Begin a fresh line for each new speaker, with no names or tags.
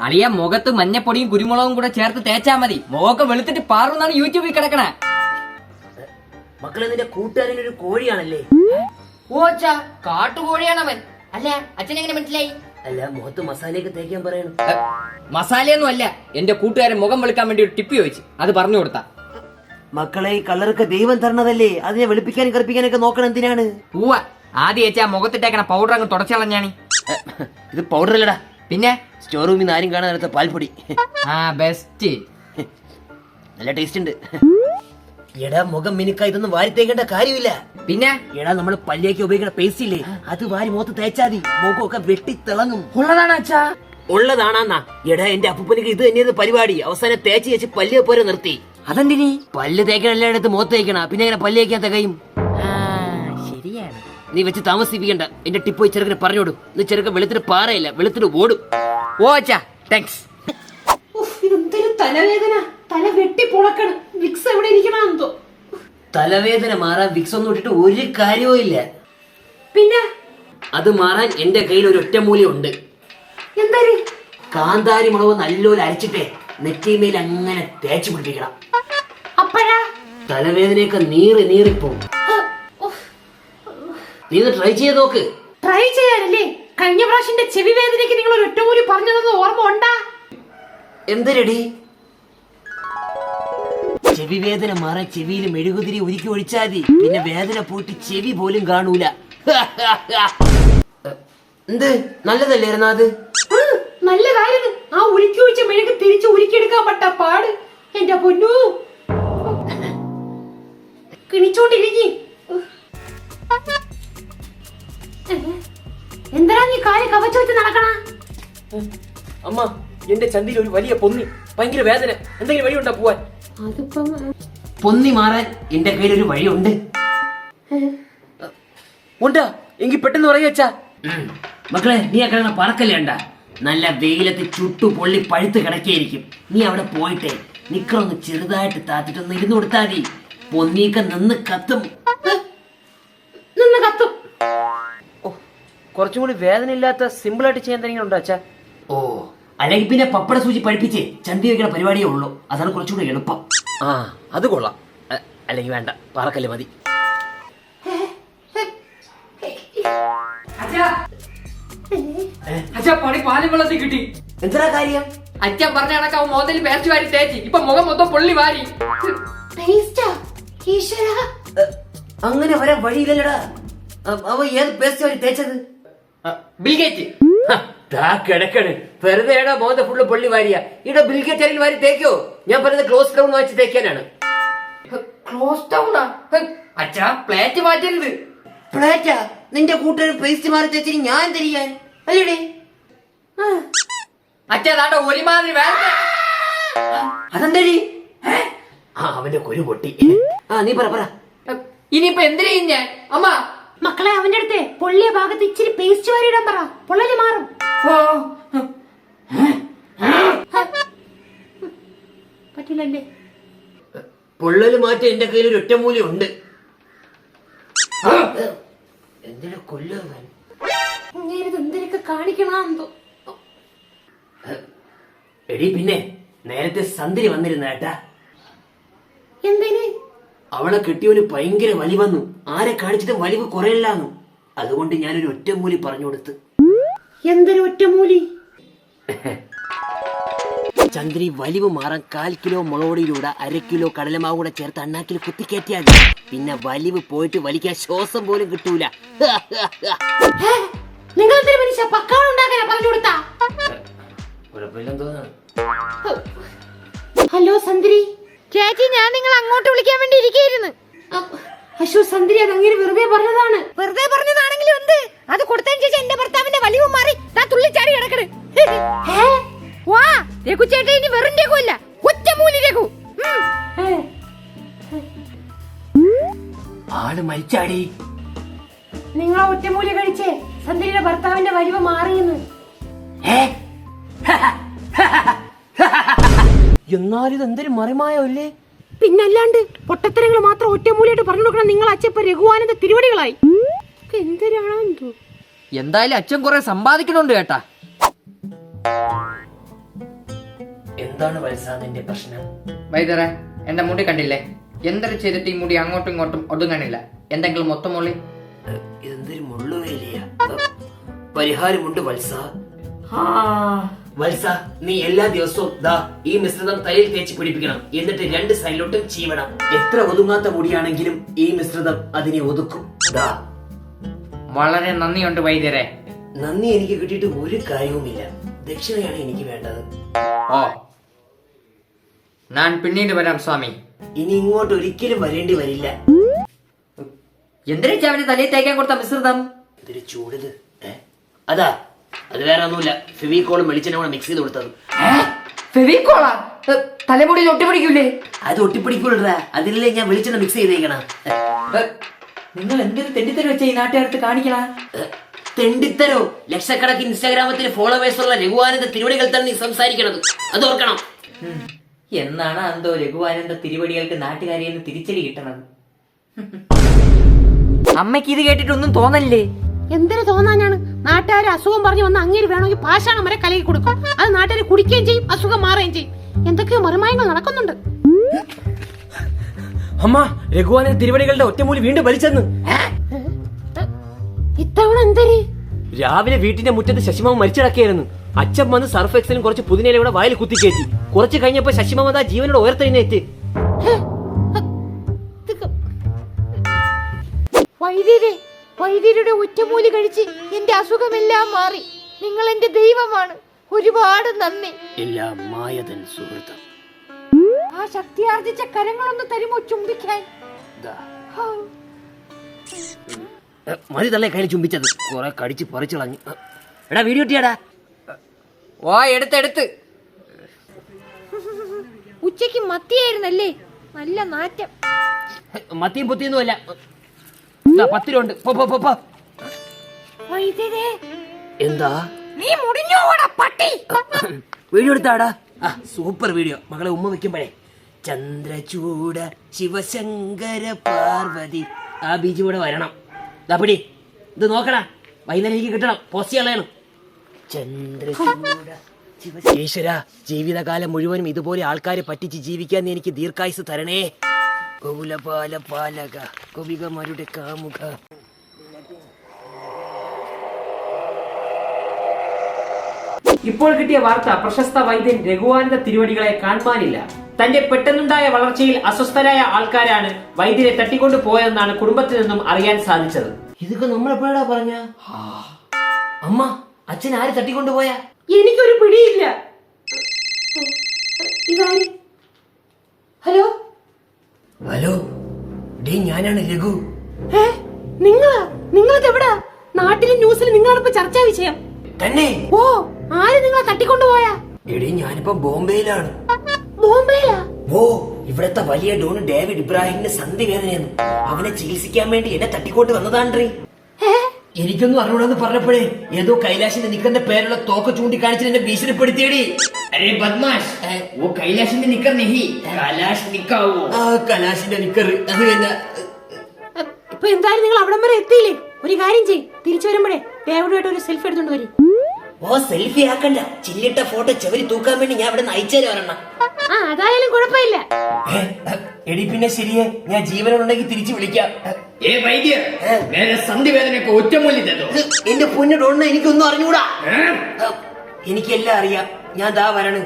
അളിയ മുഖത്ത് മഞ്ഞപ്പൊടിയും കുരുമുളകും കൂടെ ചേർത്ത് തേച്ചാ മതി. മുഖമൊക്കെ വെളുത്തിട്ട് പാറുന്നാണ് യൂട്യൂബിൽ കിടക്കണേ.
മക്കളെ, നിന്റെ കൂട്ടുകാരനൊരു കോഴിയാണല്ലേ?
ഓ അച്ഛാ, കാട്ടുകോഴിയാണവൻ. അല്ല, അച്ഛനെങ്ങനെ മനസ്സിലായി?
അല്ല, മുഖത്ത് മസാലയൊക്കെ തേക്കാൻ പറയണം.
മസാലയൊന്നും അല്ല, എന്റെ കൂട്ടുകാരൻ മുഖം വെളുക്കാൻ വേണ്ടി ഒരു ടിപ്പ് ചോദിച്ചു, അത് പറഞ്ഞു കൊടുത്താ.
മക്കളെ, ഈ കളറൊക്കെ ദൈവം തരണതല്ലേ, അതിനെ വെളുപ്പിക്കാനും കറുപ്പിക്കാനൊക്കെ നോക്കണം. എന്തിനാണ്?
പൂവ ആദ്യം ചേച്ചാ മുഖത്തിട്ടേക്കണ പൗഡർ അങ്ങ് തുടച്ചളഞ്ഞാണി.
ഇത് പൗഡർ അല്ലടാ,
പിന്നെ
സ്റ്റോർ റൂമിൽ നിന്ന് ആരും കാണാൻ നേരത്തെ പാൽപ്പൊടി.
ആ ബെസ്റ്റ്,
നല്ല ടേസ്റ്റ് ഉണ്ട്. എടാ, മുഖം മിനുക്ക, ഇതൊന്നും വാരി തേക്കേണ്ട കാര്യമില്ല.
പിന്നെ
എടാ, നമ്മൾ പല്ലിയൊക്കെ ഉപയോഗിക്കുന്ന പേസ്റ്റ് ഇല്ലേ, അത് വാരി മുഖത്ത് തേച്ചാതി മുഖമൊക്കെ വെട്ടി തിളങ്ങും.
ഉള്ളതാണ് അച്ഛാ.
ഉള്ളതാണെന്നാ? എടാ, എന്റെ അപ്പൂപ്പനിക്ക് ഇത് തന്നെയാണ് പരിപാടി. അവസാനം തേച്ച് ചേച്ച് പല്ലിയെ പോലെ നിർത്തി.
അതെന്തിനി?
പല്ല് തേക്കണം, എല്ലായിടത്ത് മുഖത്ത് തേക്കണം, പിന്നെ എങ്ങനെ പല്ല് തേക്കാൻ തികയും?
ശരിയാണ്.
നീ വെച്ച് താമസിപ്പിക്കണ്ട. എന്റെ ടിപ്പ് പോയി ചെറുക്കനെ പറഞ്ഞോടും. നീ ചെറുക്കൻ വെളുത്തിട്ട് പാറയില്ല, വെളുത്തിട്ട് ഓടും.
ഓ അച്ഛാ, താങ്ക്സ്.
ഇതെന്തൊരു തലവേദന, തല വെട്ടി പൊളക്കണം. വിക്സ് എവിടെ ഇരിക്കണമെന്തോ.
തലവേദന മാറാൻ വിക്സ് ഒന്നും ഇട്ടിട്ട് ഒരു കാര്യവും ഇല്ല.
പിന്നെ
അത് മാറാൻ എന്റെ കയ്യിൽ ഒരു ഒറ്റമൂല്യം ഉണ്ട്.
എന്തായാലും
കാന്താരി മുളക് നല്ലോണം അരച്ചിട്ടേ നെറ്റിമേൽ അങ്ങനെ തേച്ച് പിടിപ്പിക്കണം.
അപ്പഴാ
തലവേദനയൊക്കെ നീറിപ്പോവും. നീ ഇത് ട്രൈ ചെയ്ത് നോക്ക്.
ട്രൈ ചെയ്യാനല്ലേ? കഴിഞ്ഞ പ്രാവശ്യന്റെ ചെവി വേദനയ്ക്ക് നിങ്ങൾ ഒരു ഒറ്റമൂലി പറഞ്ഞത് ഓർമ്മ ഉണ്ടാ?
എന്തരടി? ചെവി വേദന മാറാൻ ചെവിയിൽ മെഴുകുതിരി ഉരുക്കി ഒഴിച്ചാൽ മതി. പിന്നെ വേദന പോയിട്ട് ചെവി പോലും കാണൂല. എന്ത് നല്ലതല്ലായിരുന്നാ അത്?
നല്ലതായിരുന്നു. ആ ഉരുക്കി ഒഴിച്ച മെഴുക് തിരിച്ച് ഉരുക്കിയെടുക്കാൻ പറ്റ പാട്. എന്റെ പൊന്നു, കിണിച്ചോണ്ടിരിക്കും. എന്താ നീ കാല് കവച്ചു വെച്ച് നടക്കണ?
അമ്മ, എന്റെ ചന്തിയിൽ ഒരു വലിയ പൊന്നി, ഭയങ്കര വേദന. എന്തെങ്കിലും വഴിയുണ്ടാ പോവാൻ? പൊന്നി മാറാൻ എന്റെ കയ്യിൽ ഒരു വഴിയുണ്ട്. ഉണ്ടാ? എങ്കിൽ പെട്ടെന്ന് പറയാ. മക്കളെ, നീ ആ കിടന്ന പറക്കല്ലേണ്ട, നല്ല വെയിലത്ത് ചുട്ടു പൊള്ളി പഴുത്ത് കിടക്കിയായിരിക്കും. നീ അവിടെ പോയിട്ടേ നിക്കറൊന്ന് ചെറുതായിട്ട് താത്തിട്ടൊന്ന് ഇരുന്ന് കൊടുത്താൽ മതി. പൊന്നിയൊക്കെ നിന്ന് കത്തും. കുറച്ചും കൂടി വേദന ഇല്ലാത്ത സിമ്പിൾ ആയിട്ട് ചെയ്യാൻ എന്തെങ്കിലും ഉണ്ടോ അച്ഛാ? ഓ, അല്ലെങ്കിൽ പിന്നെ പപ്പട സൂചി പഠിപ്പിച്ച് ചന്തി വയ്ക്കുന്ന പരിപാടിയേ ഉള്ളൂ. അതാണ് കുറച്ചുകൂടി എളുപ്പം. ആ, അത് കൊള്ളാം. അല്ലെങ്കിൽ വേണ്ട, പറക്കല് മതി.
അച്ഛാ, പണി പാലും വെള്ളത്തിൽ കിട്ടി.
എന്താ കാര്യം?
അച്ഛൻ പറഞ്ഞ കണക്ക് അവൻ മുതൽ പേസ്റ്റ് വാരി തേച്ച് ഇപ്പൊ മുഖം മൊത്തം പൊള്ളി വാരി.
അങ്ങനെ വരാൻ വഴിയില്ലല്ലടാ. അവ ഏത് പേസ്റ്റ് വരെ തേച്ചത്?
ബിൽഗേറ്റ്.
കിടക്കണ് വെറുതെ ഏടാ മോത ഫുള്ള് പൊള്ളി വാരിയ. ഇവിടെ ബിൽഗേറ്റ് ആരെങ്കിലും വാരി തേക്കോ? ഞാൻ പറയുന്നത് ക്ലോസ് ഡൗൺ വാങ്ങിച്ച് തേക്കാനാണ്.
ക്ലോസ് ഡൗണാ? അച്ഛാ, പ്ലേറ്റ് മാറ്റരുത്.
പ്ലേറ്റാ? നിന്റെ കൂട്ടുകാർ പേസ്റ്റ് മാറി തേച്ചിന് ഞാൻ തിരിയാൻ അല്ലേടേ?
അച്ഛാ, താണ്ട ഒരുമാതിരി വേണ്ട.
അതെന്തേ? അവന്റെ കൊരു പൊട്ടി. നീ പറ.
ഇനിയിപ്പൊ എന്തിനു ചെയ്യും ഞാൻ? അമ്മ,
മക്കളെ, അവന്റെ അടുത്ത് പൊള്ളിയ ഭാഗത്ത് ഇച്ചിരി പേസ്റ്റ് വാരിയിടാൻ പറ, പൊള്ളല് മാറും. പറ്റില്ലല്ലേ?
പൊള്ളല് മാറ്റം എന്റെ കയ്യിൽ ഒരു ഒറ്റമൂല്യം ഉണ്ട്. എന്തിനാ കൊല്ലുക?
എന്തിനൊക്കെ കാണിക്കണമെന്തോ.
എടി, പിന്നെ നേരത്തെ സന്ധ്യ വന്നിരുന്ന ഏട്ടാ.
എന്തിന്?
അവളെ കിട്ടിയവന് ഭയങ്കര വലി വന്നു. ആരെ കാണിച്ചിട്ട് വലിവ് കുറയില്ലാന്നു. അതുകൊണ്ട് ഞാനൊരു ഒറ്റമൂലി പറഞ്ഞു കൊടുത്ത്.
എന്തൊരു ഒറ്റമൂലി?
ചന്ദ്രി, വലിവ് മാറാൻ 1/4 കിലോ മുളകൊടിയിലൂടെ 1/2 കിലോ കടലമാവ് കൂടെ ചേർത്ത് അണ്ണാക്കിൽ കുത്തിക്കയറ്റിയാൽ പിന്നെ വലിവ് പോയിട്ട് വലിക്കാൻ ശ്വാസം പോലും കിട്ടൂല.
നിങ്ങൾ മനുഷ്യ പക്കാളുണ്ടാക്കാനാ പറഞ്ഞു കൊടുത്താ? ഹലോ സന്ദ്രി
ചേച്ചി, ഞാൻ നിങ്ങൾ അങ്ങോട്ട് വിളിക്കാൻ വേണ്ടി ഇരിക്കുകയായിരുന്നു.
അശോ സന്ദ്രി, അത് അങ്ങനെ വെറുതെ പറഞ്ഞതാണ്.
വെറുതെ പറഞ്ഞതാണെങ്കിലും എന്ത്, അത് കൊടുത്തതിന് ശേഷം എന്റെ ഭർത്താവിന്റെ വലിവ് മാറി താ തുള്ളിച്ചാടി കിടക്കണ്. വാ രഘു ചേട്ടൻ, ഇനി വെറും രഘുവല്ല, ഒറ്റമൂലി രഘു.
ആള് മരിച്ചാടി.
നിങ്ങൾ ഒറ്റമൂലി കഴിച്ചേ സന്ദ്രിയുടെ ഭർത്താവിന്റെ വലിവ് മാറിയെന്ന്.
എന്നാലിത് എന്തൊരു മറിമായല്ലേ?
പിന്നല്ലാണ്ട് പൊട്ടത്തരങ്ങൾ മാത്രം ഒറ്റമൂലിയായിട്ട് പറഞ്ഞു കൊടുക്കണം. നിങ്ങൾ അച്ഛപ്പ രഘുവാനന്ദ തിരുവടികളായി. എന്തിനാണോ?
എന്തായാലും അച്ഛൻ കുറെ സമ്പാദിക്കണുണ്ട് കേട്ടാ.
എന്താണ് വത്സ നിന്റെ പ്രശ്നം?
വൈദ്യരെ, എന്റെ മുടി കണ്ടില്ലേ? എന്തൊരു ചെയ്തിട്ട് ഈ മുടി അങ്ങോട്ടും ഇങ്ങോട്ടും ഒതുങ്ങണില്ല. എന്തെങ്കിലും മൊത്തം മൊള്ളി?
എന്തൊരു മുള്ളുവേലിയാ. പരിഹാരമുണ്ട് വത്സ. വത്സ, നീ എല്ലാ ദിവസവും ദാ ഈ മിശ്രിതം തലയിൽ തേച്ച് പിടിപ്പിക്കണം. എന്നിട്ട് 2 സൈഡിലോട്ടും ചീവണം. എത്ര ഒതുങ്ങാത്ത മുടിയാണെങ്കിലും ഈ മിശ്രിതം അതിനെ ഒതുക്കും. ദാ.
വളരെ നന്ദിയുണ്ട് വൈദ്യരെ.
നന്ദി എനിക്ക് കിട്ടിയിട്ട് ഒരു കാര്യവുമില്ല. ദക്ഷിണയാണ് എനിക്ക് വേണ്ടത്.
ഓ, ഞാൻ പിന്നീട് വരാം സ്വാമി.
ഇനി ഇങ്ങോട്ട് ഒരിക്കലും വരേണ്ടി വരില്ല.
എന്തിനാ അവന് തലയിൽ തേക്കാൻ കൊടുത്ത മിശ്രിതം?
ഇതൊരു ചൂടിത്. അതാ, അത് വേറെ ഒന്നുമില്ല. ഫെവിക്കോളും വെളിച്ചെണ്ണ കൂടെ മിക്സ് ചെയ്ത് കൊടുത്തത്.
ഫെവിക്കോളാ? തലമുടിയിൽ ഒട്ടിപ്പിടിക്കൂലേ?
അത് ഒട്ടിപ്പിടിക്കൂടാ. അതിലല്ലേ ഞാൻ വെളിച്ചെണ്ണ മിക്സ് ചെയ്തേക്കണം.
നിങ്ങൾ എന്തൊരു തെണ്ടിത്തരം വെച്ച ഈ നാട്ടുകാർക്ക് കാണിക്കണ?
തെണ്ടിത്തരോ? ലക്ഷക്കണക്കിന് ഇൻസ്റ്റാഗ്രാമത്തിൽ ഫോളോവേഴ്സ് ഉള്ള രഘുവാനന്ദ തിരുവടികൾ തന്നെ നീ സംസാരിക്കണത്. അത് ഓർക്കണം.
എന്നാണ് എന്തോ രഘുവാനന്ദ തിരുവടികൾക്ക് നാട്ടുകാരിൽ നിന്ന് തിരിച്ചടി കിട്ടണത്. അമ്മയ്ക്ക് ഇത് കേട്ടിട്ടൊന്നും തോന്നല്ലേ?
എന്തിനു തോന്നാനാണ്? നാട്ടുകാരെ അസുഖം പറഞ്ഞു വന്ന അങ്ങേര് വേണമെങ്കിൽ പാഷാണം വരെ കലക്കി കൊടുക്കും. അത് നാട്ടുകാരെ കുടിക്കുകയും ചെയ്യും, അസുഖം മാറുകയും ചെയ്യും. എന്തൊക്കെയോ മറിമായങ്ങൾ നടക്കുന്നുണ്ട്.
അമ്മ, രഘുവാനന്ദ തിരുവടികളുടെ ഒറ്റമൂലി വീണ്ടും വലിച്ചെന്ന്.
ഇത്തവണ എന്തര്?
രാവിലെ വീട്ടിന്റെ മുറ്റത്ത് ശശിമാമ മരിച്ചിടക്കുകയായിരുന്നു. അച്ഛൻ വന്ന് സർഫ് എക്സലും കുറച്ച് പുതിനയിലും കൂടെ വായിൽ കുത്തിക്കയറ്റി. കുറച്ച് കഴിഞ്ഞപ്പോ ശശിമാമ ആ ജീവനോട് ഉയർത്തെഴുന്നേറ്റ്.
വൈദ്യരുടെ ഒറ്റമൂലി കഴിച്ച് എന്റെ അസുഖമെല്ലാം മാറി. നിങ്ങൾ എന്റെ ദൈവമാണ്. ഒരുപാട് നന്ദി.
എല്ലാം മായതൻ സുഹൃത്തം.
ആ ശക്തിയാർജിച്ച കരങ്ങളൊന്ന് തരുമോ ചുംബിക്കാൻ?
മതി തള്ളേ കയ്യിൽ ചുംബിച്ചത്. കുറെ കടിച്ച് പറിച്ചളഞ്ഞു. എടാ വീഡിയോ ഇട്ടിയാടാ.
ഓ, എടുത്തെടുത്ത്.
ഉച്ചക്ക് മത്തിയായിരുന്നല്ലേ? നല്ല നാറ്റം.
മത്തിയും പൊത്തിയൊന്നുമല്ല. 10 രൂപ ഉണ്ട്. എന്താ
നീ മുടിഞ്ഞോടാ പട്ടി.
വീഡിയോ എടുത്താടാ. Super video. മകളെ ഉമ്മ വെക്കുമ്പോഴേ ചന്ദ്രചൂട ശിവശങ്കര പാർവതി ആ ബീജ് കൂടെ വരണം. പിടി ഇത് നോക്കടാ. വൈകുന്നേരം എനിക്ക് കിട്ടണം. പോസ്റ്റ് കളയണം. ചന്ദ്രചൂട ഈശ്വര, ജീവിതകാലം മുഴുവനും ഇതുപോലെ ആൾക്കാരെ പറ്റിച്ച് ജീവിക്കാൻ നീ എനിക്ക് ദീർഘായുസ് തരണേ. ഗൗലപാല പാലക കവികമാരുടെ കാമുക.
ഇപ്പോൾ കിട്ടിയ വാർത്ത പ്രശസ്ത വൈദ്യൻ രഘുവാനന്ദ തിരുവടികളെ കാണുവാനില്ല. തന്റെ പെട്ടെന്നുണ്ടായ വളർച്ചയിൽ അസ്വസ്ഥരായ ആൾക്കാരാണ് വൈദ്യരെ തട്ടിക്കൊണ്ടു പോയതെന്നാണ് കുടുംബത്തിൽ നിന്നും അറിയാൻ സാധിച്ചത്.
ഇതൊക്കെ നമ്മളെപ്പോഴാ പറഞ്ഞ? അമ്മ, അച്ഛൻ ആര് തട്ടിക്കൊണ്ടുപോയാ?
എനിക്കൊരു പിടിയില്ല. ഇതാര്? ഹലോ
ഹലോ, ഡേ ഞാനാണ് രഘു.
നിങ്ങളെവിടാ? നാട്ടിലെ ന്യൂസിൽ നിങ്ങളാണിപ്പോ ചർച്ചാ വിഷയം
തന്നെ.
ഓ, ആര് നിങ്ങളെ തട്ടിക്കൊണ്ടുപോയാ?
എടീ, ഞാനിപ്പോ ബോംബെയിലാണ്.
ബോംബെയിലാ?
ഓ, ഇവിടത്തെ വലിയ ഡോൺ ഡേവിഡ് ഇബ്രാഹിമിന് സന്ധി വേദനയെന്നു. അവനെ ചികിത്സിക്കാൻ വേണ്ടി എന്നെ തട്ടിക്കൊണ്ട് വന്നതാണ്ട്രീ. എനിക്കൊന്നും അറിയണമെന്ന് പറഞ്ഞപ്പോഴേ ഏതോ കൈലാഷിന്റെ നിക്കറിന്റെ പേരുള്ള തോക്ക് ചൂണ്ടിക്കാണിച്ചിട്ട് എന്നെ ഭീഷണിപ്പെടുത്തിയടി.
അരേ ബദ്മാഷ്, ഓ കൈലാഷിന്റെ നിക്കർ നെഹി, കലാഷ് നിക്കാവോ?
ആ കലാഷിന്റെ നിക്കർ. അത് തന്നെ.
ഇപ്പൊ എന്തായാലും നിങ്ങൾ അവിടം വരെ എത്തിയില്ലേ? ഒരു കാര്യം ചെയ്യും, തിരിച്ചു വരുമ്പോഴേ ഡേവിഡുമായിട്ട് ഒരു സെൽഫി എടുത്തോണ്ട് വരും.
ഓ, സെൽഫി ആക്കണ്ട. ചില്ലിട്ട ഫോട്ടോ ചെവരി തൂക്കാൻ വേണ്ടി ഞാൻ ഇവിടെ നയിച്ചേരെ ഒരെണ്ണം.
അതായാലും കുഴപ്പമില്ല.
എടി പിന്നെ ശരിയെ, ഞാൻ ജീവനുണ്ടെങ്കിൽ തിരിച്ചു വിളിക്കാം.
ഏ വൈദ്യ, മേരെ സന്ധി വേദനയൊക്കെ ഒറ്റമൂലി തരോ?
എന്റെ പൊന്നു ഡോണ്ണ, എനിക്കൊന്നും അറിഞ്ഞൂടാ. എനിക്കെല്ലാം അറിയാം. ഞാൻ ദാ വരണം.